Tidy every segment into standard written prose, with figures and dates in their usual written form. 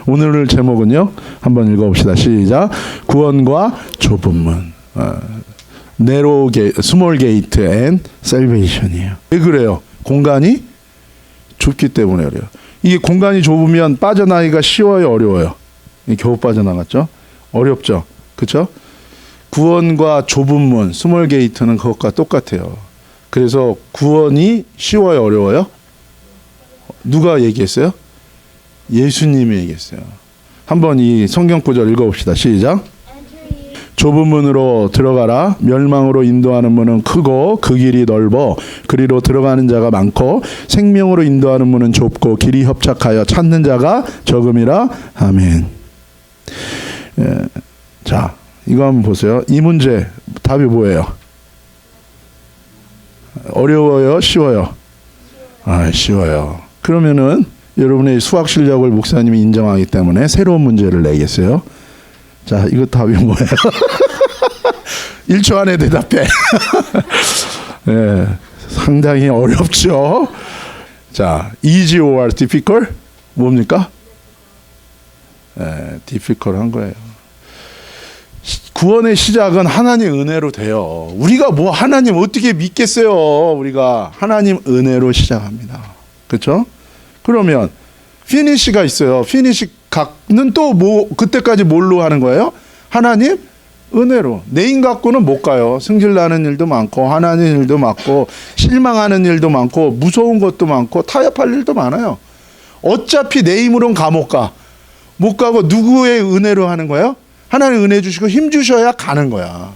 오늘 제목은요, 한번 읽어봅시다. 시작. 구원과 좁은 문. 네로 게이트, 스몰 게이트 앤 셀베이션이에요. 왜 그래요? 공간이 좁기 때문에 그래요. 이게 공간이 좁으면 빠져나가기가 쉬워요, 어려워요? 겨우 빠져나갔죠? 어렵죠? 그렇죠? 구원과 좁은 문, 스몰 게이트는 그것과 똑같아요. 그래서 구원이 쉬워요, 어려워요? 누가 얘기했어요? 예수님이 얘기했어요. 한번 이 성경 구절 읽어봅시다. 시작. 좁은 문으로 들어가라. 멸망으로 인도하는 문은 크고 그 길이 넓어 그리로 들어가는 자가 많고 생명으로 인도하는 문은 좁고 길이 협착하여 찾는 자가 적음이라. 아멘. 자, 이거 한번 보세요. 이 문제 답이 뭐예요? 어려워요? 쉬워요? 쉬워요. 그러면은 여러분의 수학 실력을 목사님이 인정하기 때문에 새로운 문제를 내겠어요. 자, 이거 답이 뭐예요? 1초 안에 대답해. 네, 상당히 어렵죠. 자, easy or difficult? 뭡니까? difficult 한 거예요. 구원의 시작은 하나님 은혜로 돼요. 우리가 뭐 하나님 어떻게 믿겠어요? 우리가 하나님 은혜로 시작합니다. 그렇죠? 그러면 피니시가 있어요. 피니시 각는 또 뭐 그때까지 뭘로 하는 거예요? 하나님 은혜로. 내 힘 갖고는 못 가요. 승질나는 일도 많고 하나님 일도 많고 실망하는 일도 많고 무서운 것도 많고 타협할 일도 많아요. 어차피 내 힘으로는 못 가. 못 가고 누구의 은혜로 하는 거예요? 하나님 은혜 주시고 힘 주셔야 가는 거야.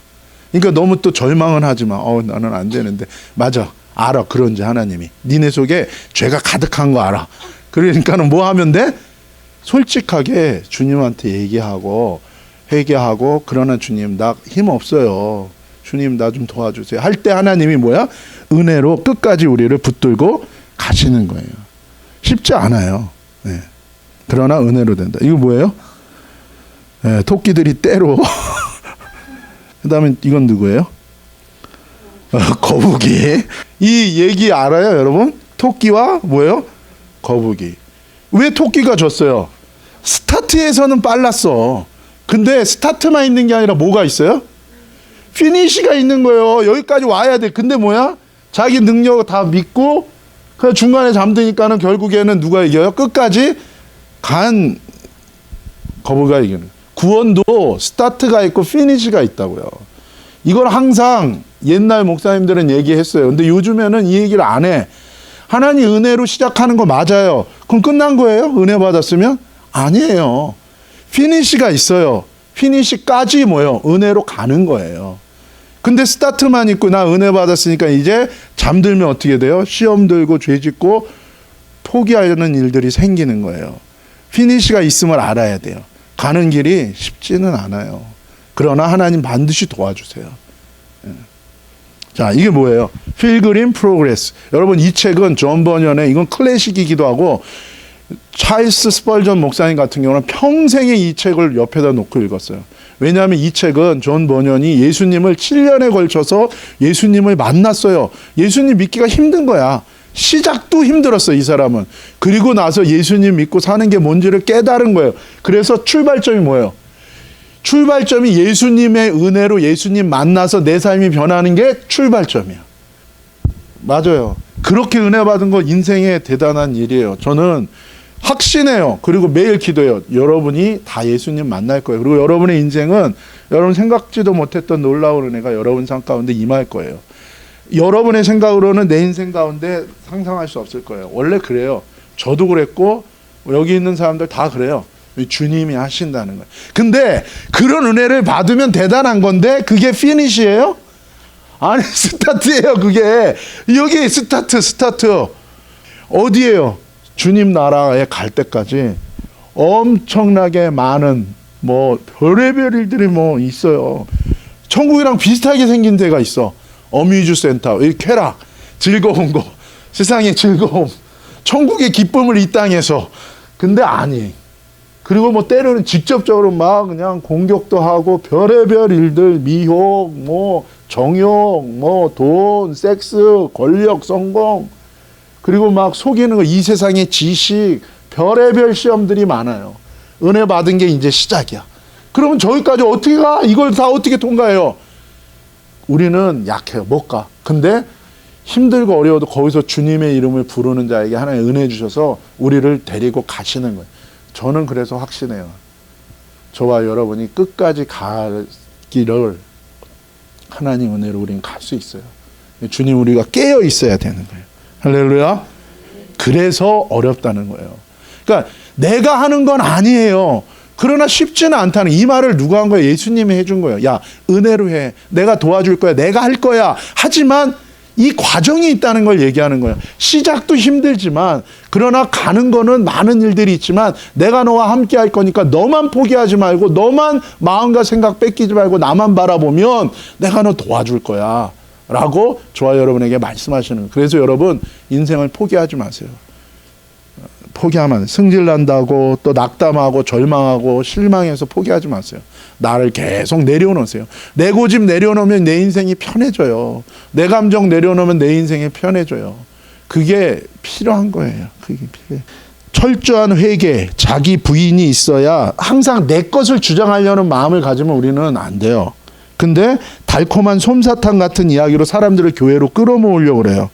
그러니까 너무 또 절망은 하지 마. 나는 안 되는데. 맞아. 알아. 그런지 하나님이. 니네 속에 죄가 가득한 거 알아. 그러니까는 뭐 하면 돼? 솔직하게 주님한테 얘기하고 회개하고 그러나 주님 나 힘 없어요. 주님 나 좀 도와주세요. 할 때 하나님이 뭐야? 은혜로 끝까지 우리를 붙들고 가시는 거예요. 쉽지 않아요. 네. 그러나 은혜로 된다. 이거 뭐예요? 네, 토끼들이 때로 그 다음에 이건 누구예요? 거북이. 이 얘기 알아요 여러분? 토끼와 뭐예요? 거북이. 왜 토끼가 졌어요? 스타트에서는 빨랐어. 근데 스타트만 있는 게 아니라 뭐가 있어요? 피니시가 있는 거예요. 여기까지 와야 돼. 근데 뭐야? 자기 능력을 다 믿고 그 중간에 잠드니까는 결국에는 누가 이겨요? 끝까지 간 거북이가 이기는 거예요. 구원도 스타트가 있고 피니시가 있다고요. 이걸 항상 옛날 목사님들은 얘기했어요. 근데 요즘에는 이 얘기를 안 해. 하나님 은혜로 시작하는 거 맞아요. 그럼 끝난 거예요? 은혜 받았으면? 아니에요. 피니시가 있어요. 피니시까지 뭐예요? 은혜로 가는 거예요. 근데 스타트만 있고 나 은혜 받았으니까 이제 잠들면 어떻게 돼요? 시험 들고 죄 짓고 포기하려는 일들이 생기는 거예요. 피니시가 있음을 알아야 돼요. 가는 길이 쉽지는 않아요. 그러나 하나님 반드시 도와주세요. 자, 이게 뭐예요? 필그림 프로그레스. 여러분 이 책은 존 버년의 이건 클래식이기도 하고 찰스 스펄전 목사님 같은 경우는 평생에 이 책을 옆에다 놓고 읽었어요. 왜냐하면 이 책은 존 버년이 예수님을 7년에 걸쳐서 예수님을 만났어요. 예수님 믿기가 힘든 거야. 시작도 힘들었어 이 사람은. 그리고 나서 예수님 믿고 사는 게 뭔지를 깨달은 거예요. 그래서 출발점이 뭐예요? 출발점이 예수님의 은혜로 예수님 만나서 내 삶이 변하는 게 출발점이야. 맞아요. 그렇게 은혜 받은 거 인생의 대단한 일이에요. 저는 확신해요. 그리고 매일 기도해요. 여러분이 다 예수님 만날 거예요. 그리고 여러분의 인생은 여러분 생각지도 못했던 놀라운 은혜가 여러분 삶 가운데 임할 거예요. 여러분의 생각으로는 내 인생 가운데 상상할 수 없을 거예요. 원래 그래요. 저도 그랬고 여기 있는 사람들 다 그래요. 주님이 하신다는 거예요. 근데 그런 은혜를 받으면 대단한 건데 그게 피니시예요? 아니 스타트예요. 그게 여기 스타트 어디예요? 주님 나라에 갈 때까지 엄청나게 많은 뭐 별의별 일들이 뭐 있어요. 천국이랑 비슷하게 생긴 데가 있어. 어뮤즈 센터, 이 쾌락, 즐거운 거, 세상의 즐거움, 천국의 기쁨을 이 땅에서. 근데 아니. 그리고 뭐 때로는 직접적으로 막 그냥 공격도 하고 별의별 일들, 미혹, 뭐 정욕, 뭐 돈, 섹스, 권력, 성공, 그리고 막 속이는 거, 이 세상의 지식, 별의별 시험들이 많아요. 은혜 받은 게 이제 시작이야. 그러면 저기까지 어떻게 가? 이걸 다 어떻게 통과해요? 우리는 약해요. 못 가. 근데 힘들고 어려워도 거기서 주님의 이름을 부르는 자에게 하나님 은혜 주셔서 우리를 데리고 가시는 거예요. 저는 그래서 확신해요. 저와 여러분이 끝까지 가기를 하나님 은혜로 우리는 갈 수 있어요. 주님, 우리가 깨어 있어야 되는 거예요. 할렐루야. 그래서 어렵다는 거예요. 그러니까 내가 하는 건 아니에요. 그러나 쉽지는 않다는, 이 말을 누가 한 거예요? 예수님이 해준 거예요. 야, 은혜로 해. 내가 도와줄 거야. 내가 할 거야. 하지만 이 과정이 있다는 걸 얘기하는 거예요. 시작도 힘들지만, 그러나 가는 거는 많은 일들이 있지만 내가 너와 함께 할 거니까 너만 포기하지 말고, 너만 마음과 생각 뺏기지 말고 나만 바라보면 내가 너 도와줄 거야 라고 저와 여러분에게 말씀하시는 거예요. 그래서 여러분, 인생을 포기하지 마세요. 포기하면 승질난다고 또 낙담하고 절망하고 실망해서 포기하지 마세요. 나를 계속 내려놓으세요. 내 고집 내려놓으면 내 인생이 편해져요. 내 감정 내려놓으면 내 인생이 편해져요. 그게 필요한 거예요. 그게 필요해요. 철저한 회개, 자기 부인이 있어야, 항상 내 것을 주장하려는 마음을 가지면 우리는 안 돼요. 근데 달콤한 솜사탕 같은 이야기로 사람들을 교회로 끌어모으려고 그래요.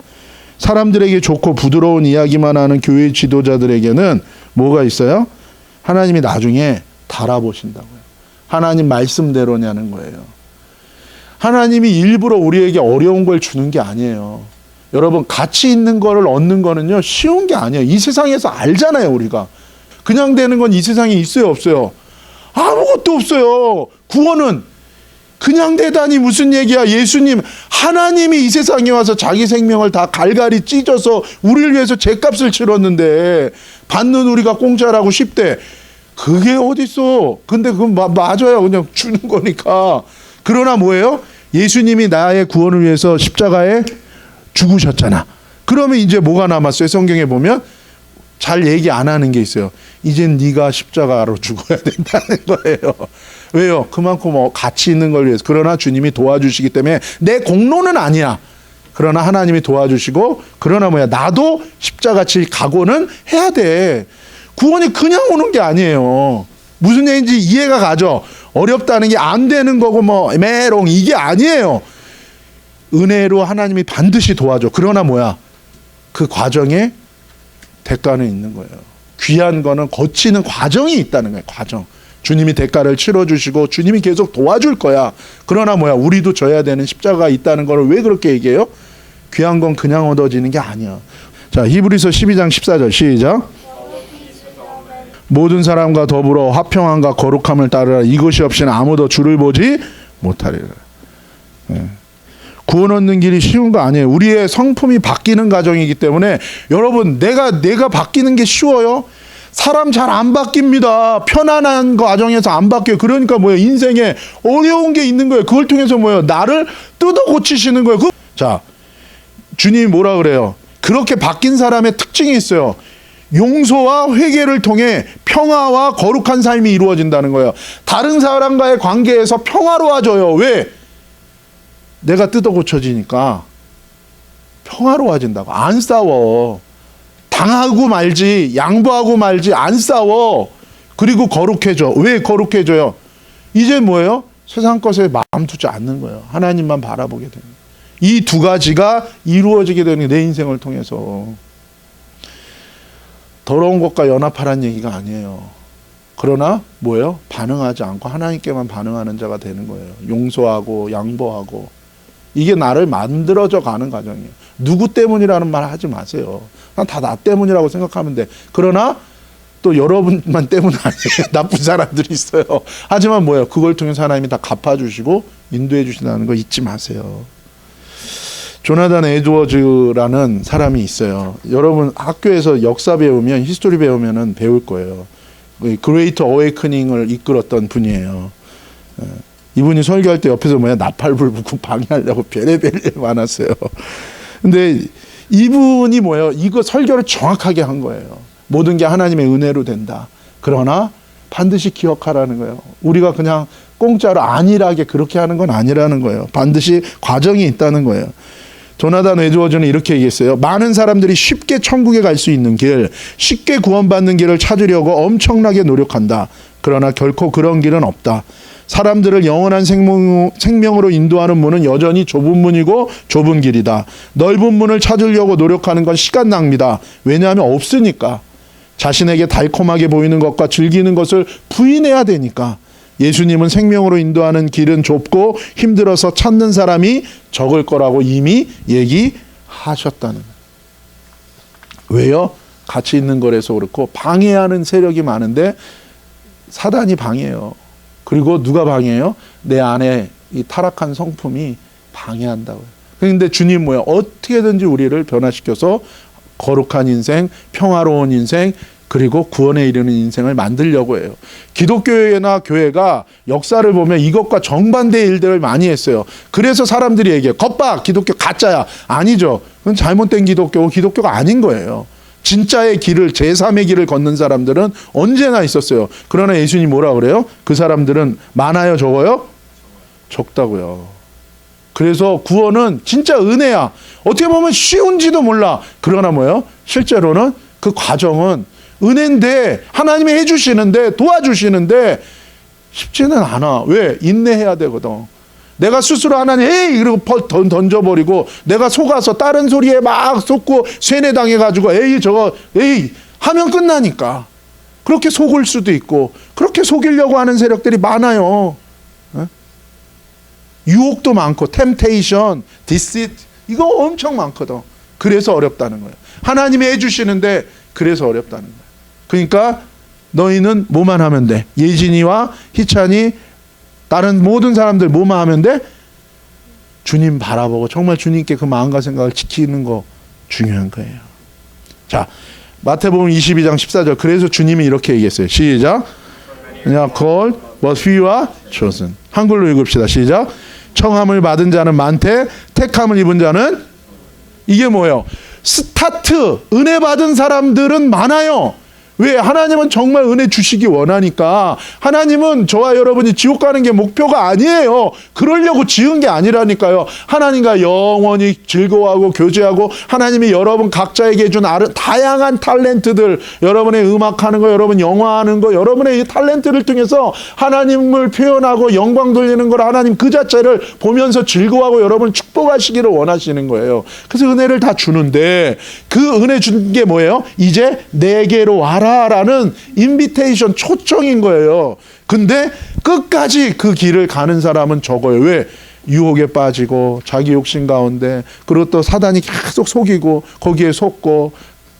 사람들에게 좋고 부드러운 이야기만 하는 교회 지도자들에게는 뭐가 있어요? 하나님이 나중에 달아보신다고요. 하나님 말씀대로냐는 거예요. 하나님이 일부러 우리에게 어려운 걸 주는 게 아니에요. 여러분, 가치 있는 거를 얻는 거는요, 쉬운 게 아니에요. 이 세상에서 알잖아요, 우리가. 그냥 되는 건 이 세상에 있어요, 없어요? 아무것도 없어요. 구원은 그냥 되다니 무슨 얘기야. 예수님, 하나님이 이 세상에 와서 자기 생명을 다 갈갈이 찢어서 우리를 위해서 죗값을 치렀는데 받는 우리가 공짜라고 쉽대. 그게 어딨어. 근데 그건 맞아요. 그냥 주는 거니까. 그러나 뭐예요? 예수님이 나의 구원을 위해서 십자가에 죽으셨잖아. 그러면 이제 뭐가 남았어요? 성경에 보면 잘 얘기 안 하는 게 있어요. 이젠 네가 십자가로 죽어야 된다는 거예요. 왜요? 그만큼 가치 있는 걸 위해서. 그러나 주님이 도와주시기 때문에 내 공로는 아니야. 그러나 하나님이 도와주시고, 그러나 뭐야? 나도 십자가 질 각오는 해야 돼. 구원이 그냥 오는 게 아니에요. 무슨 얘기인지 이해가 가죠? 어렵다는 게 안 되는 거고 메롱 이게 아니에요. 은혜로 하나님이 반드시 도와줘. 그러나 뭐야? 그 과정에 대가는 있는 거예요. 귀한 거는 거치는 과정이 있다는 거예요. 과정. 주님이 대가를 치러주시고 주님이 계속 도와줄 거야. 그러나 뭐야? 우리도 져야 되는 십자가가 있다는 걸 왜 그렇게 얘기해요? 귀한 건 그냥 얻어지는 게 아니야. 자, 히브리서 12장 14절 시작. 모든 사람과 더불어 화평함과 거룩함을 따르라. 이것이 없이는 아무도 주를 보지 못하리라. 네. 구원 얻는 길이 쉬운 거 아니에요. 우리의 성품이 바뀌는 과정이기 때문에 여러분, 내가 바뀌는 게 쉬워요? 사람 잘 안 바뀝니다. 편안한 과정에서 안 바뀌어요. 그러니까 뭐예요? 인생에 어려운 게 있는 거예요. 그걸 통해서 뭐예요? 나를 뜯어 고치시는 거예요. 자, 주님이 뭐라 그래요? 그렇게 바뀐 사람의 특징이 있어요. 용서와 회개를 통해 평화와 거룩한 삶이 이루어진다는 거예요. 다른 사람과의 관계에서 평화로워져요. 왜? 내가 뜯어 고쳐지니까 평화로워진다고. 안 싸워. 당하고 말지, 양보하고 말지, 안 싸워. 그리고 거룩해져. 왜 거룩해져요? 이제 뭐예요? 세상 것에 마음 두지 않는 거예요. 하나님만 바라보게 되는 거예요. 이 두 가지가 이루어지게 되는 내 인생을 통해서. 더러운 것과 연합하라는 얘기가 아니에요. 그러나 뭐예요? 반응하지 않고 하나님께만 반응하는 자가 되는 거예요. 용서하고 양보하고. 이게 나를 만들어져 가는 과정이에요. 누구 때문이라는 말 하지 마세요. 다 나 때문이라고 생각하면 돼. 그러나 또 여러분만 때문 아니에요. 나쁜 사람들이 있어요. 하지만 뭐예요? 그걸 통해서 하나님이 다 갚아주시고 인도해 주신다는 거 잊지 마세요. 조나단 에드워즈라는 사람이 있어요. 여러분 학교에서 역사 배우면, 히스토리 배우면은 배울 거예요. 그레이트 어웨이커닝을 이끌었던 분이에요. 이분이 설교할 때 옆에서 뭐야? 나팔불 붙고 방해하려고 별의별 일 많았어요. 근데 이분이 뭐예요? 이거 설교를 정확하게 한 거예요. 모든 게 하나님의 은혜로 된다. 그러나 반드시 기억하라는 거예요. 우리가 그냥 공짜로 안일하게 그렇게 하는 건 아니라는 거예요. 반드시 과정이 있다는 거예요. 조나단 에드워즈는 이렇게 얘기했어요. 많은 사람들이 쉽게 천국에 갈 수 있는 길, 쉽게 구원받는 길을 찾으려고 엄청나게 노력한다. 그러나 결코 그런 길은 없다. 사람들을 영원한 생명으로 인도하는 문은 여전히 좁은 문이고 좁은 길이다. 넓은 문을 찾으려고 노력하는 건 시간 낭비다. 왜냐하면 없으니까. 자신에게 달콤하게 보이는 것과 즐기는 것을 부인해야 되니까. 예수님은 생명으로 인도하는 길은 좁고 힘들어서 찾는 사람이 적을 거라고 이미 얘기하셨다는 거예요. 왜요? 같이 있는 거라서 그렇고 방해하는 세력이 많은데 사단이 방해해요. 그리고 누가 방해해요? 내 안에 이 타락한 성품이 방해한다고요. 그런데 주님 뭐야? 어떻게든지 우리를 변화시켜서 거룩한 인생, 평화로운 인생, 그리고 구원에 이르는 인생을 만들려고 해요. 기독교회나 교회가 역사를 보면 이것과 정반대의 일들을 많이 했어요. 그래서 사람들이 얘기해요. 겉봐! 기독교 가짜야. 아니죠. 그건 잘못된 기독교고 기독교가 아닌 거예요. 진짜의 길을, 제3의 길을 걷는 사람들은 언제나 있었어요. 그러나 예수님이 뭐라 그래요? 그 사람들은 많아요, 적어요? 적다고요. 그래서 구원은 진짜 은혜야. 어떻게 보면 쉬운지도 몰라. 그러나 뭐예요? 실제로는 그 과정은 은혜인데 하나님이 해주시는데 도와주시는데 쉽지는 않아. 왜? 인내해야 되거든. 내가 스스로 하나님 에이 이러고 던져버리고 내가 속아서 다른 소리에 막 속고 세뇌당해가지고 에이 저거 에이 하면 끝나니까. 그렇게 속을 수도 있고 그렇게 속이려고 하는 세력들이 많아요. 유혹도 많고 템테이션, 디시트 이거 엄청 많거든. 그래서 어렵다는 거예요. 하나님이 해주시는데 그래서 어렵다는 거예요. 그러니까 너희는 뭐만 하면 돼? 예진이와 희찬이 다른 모든 사람들 뭐만 하면 돼? 주님 바라보고 정말 주님께 그 마음과 생각을 지키는 거 중요한 거예요. 자, 마태복음 22장 14절. 그래서 주님이 이렇게 얘기했어요. 시작. 그냥 called but few are chosen. 한글로 읽읍시다. 시작. 청함을 받은 자는 많되 택함을 입은 자는 이게 뭐예요? 스타트 은혜 받은 사람들은 많아요. 왜? 하나님은 정말 은혜 주시기 원하니까. 하나님은 저와 여러분이 지옥 가는 게 목표가 아니에요. 그러려고 지은 게 아니라니까요. 하나님과 영원히 즐거워하고 교제하고 하나님이 여러분 각자에게 준 다양한 탤런트들, 여러분의 음악하는 거, 여러분 영화하는 거, 여러분의 이 탤런트를 통해서 하나님을 표현하고 영광 돌리는 걸 하나님 그 자체를 보면서 즐거워하고 여러분을 축복하시기를 원하시는 거예요. 그래서 은혜를 다 주는데 그 은혜 준 게 뭐예요? 이제 내게로 와라 라는 인비테이션, 초청인 거예요. 근데 끝까지 그 길을 가는 사람은 적어요. 왜? 유혹에 빠지고 자기 욕심 가운데 그리고 또 사단이 계속 속이고 거기에 속고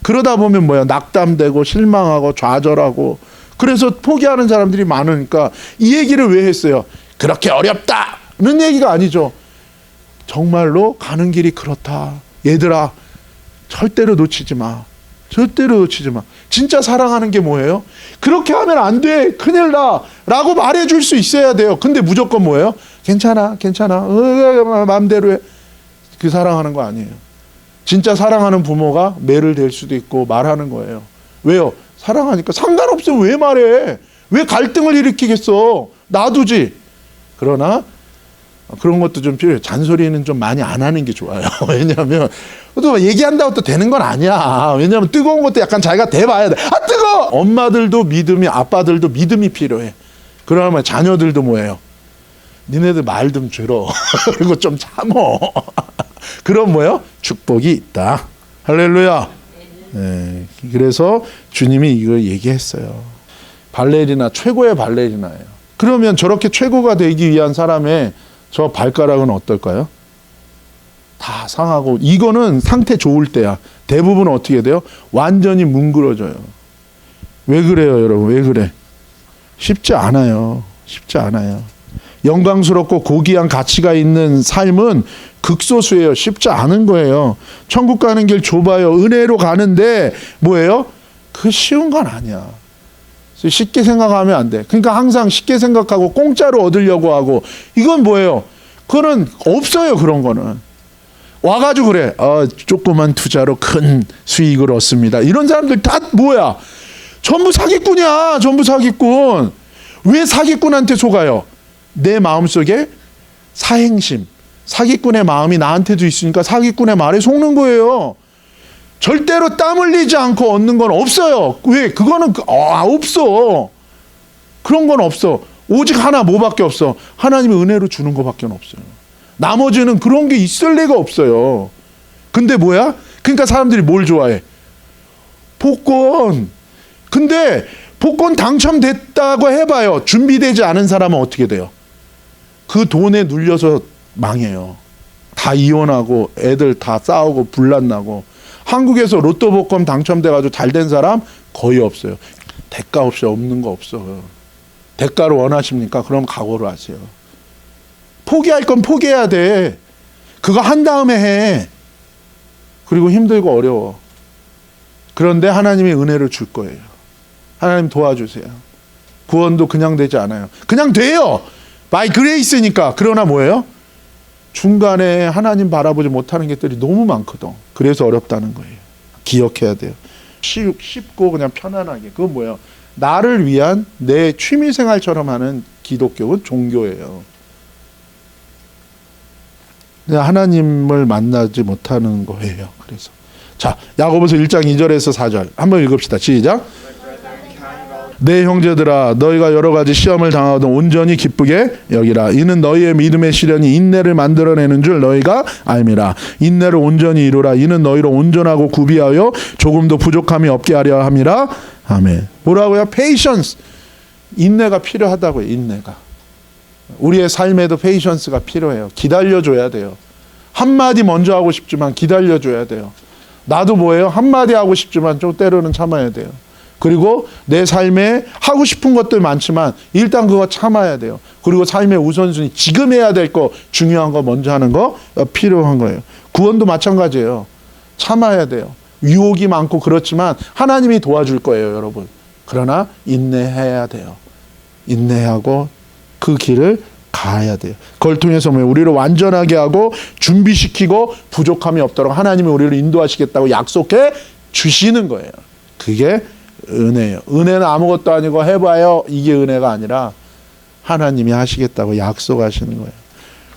그러다 보면 뭐야? 낙담되고 실망하고 좌절하고 그래서 포기하는 사람들이 많으니까 이 얘기를 왜 했어요? 그렇게 어렵다는 얘기가 아니죠. 정말로 가는 길이 그렇다. 얘들아 절대로 놓치지 마. 절대로 놓치지 마. 진짜 사랑하는 게 뭐예요? 그렇게 하면 안 돼. 큰일 나. 라고 말해줄 수 있어야 돼요. 근데 무조건 뭐예요? 괜찮아. 마음대로 해. 그 사랑하는 거 아니에요. 진짜 사랑하는 부모가 매를 댈 수도 있고 말하는 거예요. 왜요? 사랑하니까. 상관없으면 왜 말해? 왜 갈등을 일으키겠어? 놔두지. 그러나 그런 것도 좀 필요해요. 잔소리는 좀 많이 안 하는 게 좋아요. 왜냐하면 또 얘기한다고 또 되는 건 아니야. 왜냐하면 뜨거운 것도 약간 자기가 대봐야 돼. 아 뜨거워! 엄마들도 믿음이, 아빠들도 믿음이 필요해. 그러면 자녀들도 뭐예요? 니네들 말 좀 들어. 그리고 좀 참어. 그럼 뭐예요? 축복이 있다. 할렐루야. 네, 그래서 주님이 이걸 얘기했어요. 발레리나, 최고의 발레리나예요. 그러면 저렇게 최고가 되기 위한 사람의 저 발가락은 어떨까요? 다 상하고. 이거는 상태 좋을 때야. 대부분 어떻게 돼요? 완전히 뭉그러져요. 왜 그래요, 여러분? 왜 그래? 쉽지 않아요. 쉽지 않아요. 영광스럽고 고귀한 가치가 있는 삶은 극소수예요. 쉽지 않은 거예요. 천국 가는 길 좁아요. 은혜로 가는데 뭐예요? 그 쉬운 건 아니야. 쉽게 생각하면 안 돼. 그러니까 항상 쉽게 생각하고 공짜로 얻으려고 하고 이건 뭐예요? 그거는 없어요. 그런 거는. 와가지고 그래. 조그만 투자로 큰 수익을 얻습니다. 이런 사람들 다 뭐야? 전부 사기꾼이야. 전부 사기꾼. 왜 사기꾼한테 속아요? 내 마음속에 사행심, 사기꾼의 마음이 나한테도 있으니까 사기꾼의 말에 속는 거예요. 절대로 땀 흘리지 않고 얻는 건 없어요. 왜? 그거는 없어. 그런 건 없어. 오직 하나 뭐밖에 없어. 하나님의 은혜로 주는 거밖에 없어요. 나머지는 그런 게 있을 리가 없어요. 근데 뭐야? 그러니까 사람들이 뭘 좋아해? 복권. 근데 복권 당첨됐다고 해봐요. 준비되지 않은 사람은 어떻게 돼요? 그 돈에 눌려서 망해요. 다 이혼하고 애들 다 싸우고 불난나고. 한국에서 로또 복권 당첨돼가지고 잘 된 사람 거의 없어요. 대가 없이 없는 거 없어. 대가를 원하십니까? 그럼 각오를 하세요. 포기할 건 포기해야 돼. 그거 한 다음에 해. 그리고 힘들고 어려워. 그런데 하나님이 은혜를 줄 거예요. 하나님 도와주세요. 구원도 그냥 되지 않아요. 그냥 돼요. 바이 그레이스니까. 그러나 뭐예요? 중간에 하나님 바라보지 못하는 것들이 너무 많거든. 그래서 어렵다는 거예요. 기억해야 돼요. 쉽고 그냥 편안하게. 그건 뭐예요? 나를 위한 내 취미생활처럼 하는 기독교는 종교예요. 하나님을 만나지 못하는 거예요. 그래서 자, 야고보서 1장 2절에서 4절 한번 읽읍시다. 시작. 내 형제들아 너희가 여러 가지 시험을 당하거든 온전히 기쁘게 여기라. 이는 너희의 믿음의 시련이 인내를 만들어내는 줄 너희가 알미라. 인내를 온전히 이루라. 이는 너희로 온전하고 구비하여 조금도 부족함이 없게 하려 함이라. 아멘. 뭐라고요? 페이션스. 인내가 필요하다고요. 인내가. 우리의 삶에도 페이션스가 필요해요. 기다려줘야 돼요. 한마디 먼저 하고 싶지만 기다려줘야 돼요. 나도 뭐예요? 한마디 하고 싶지만 좀 때로는 참아야 돼요. 그리고 내 삶에 하고 싶은 것들 많지만 일단 그거 참아야 돼요. 그리고 삶의 우선순위 지금 해야 될 거 중요한 거 먼저 하는 거 필요한 거예요. 구원도 마찬가지예요. 참아야 돼요. 유혹이 많고 그렇지만 하나님이 도와줄 거예요, 여러분. 그러나 인내해야 돼요. 인내하고 그 길을 가야 돼요. 그걸 통해서 우리를 완전하게 하고 준비시키고 부족함이 없도록 하나님이 우리를 인도하시겠다고 약속해 주시는 거예요. 그게 은혜예요. 은혜는 아무것도 아니고 해봐요. 이게 은혜가 아니라 하나님이 하시겠다고 약속하시는 거예요.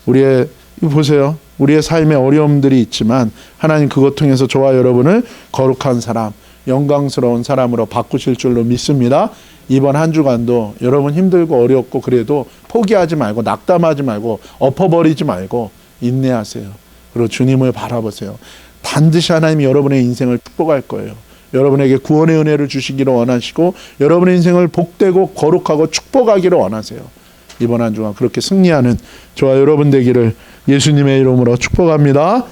우리의 보세요. 우리의 삶에 어려움들이 있지만 하나님 그것 통해서 저와 여러분을 거룩한 사람, 영광스러운 사람으로 바꾸실 줄로 믿습니다. 이번 한 주간도 여러분 힘들고 어렵고 그래도 포기하지 말고 낙담하지 말고 엎어버리지 말고 인내하세요. 그리고 주님을 바라보세요. 반드시 하나님이 여러분의 인생을 축복할 거예요. 여러분에게 구원의 은혜를 주시기를 원하시고 여러분의 인생을 복되고 거룩하고 축복하기를 원하세요. 이번 한 주간 그렇게 승리하는 저와 여러분 되기를 예수님의 이름으로 축복합니다.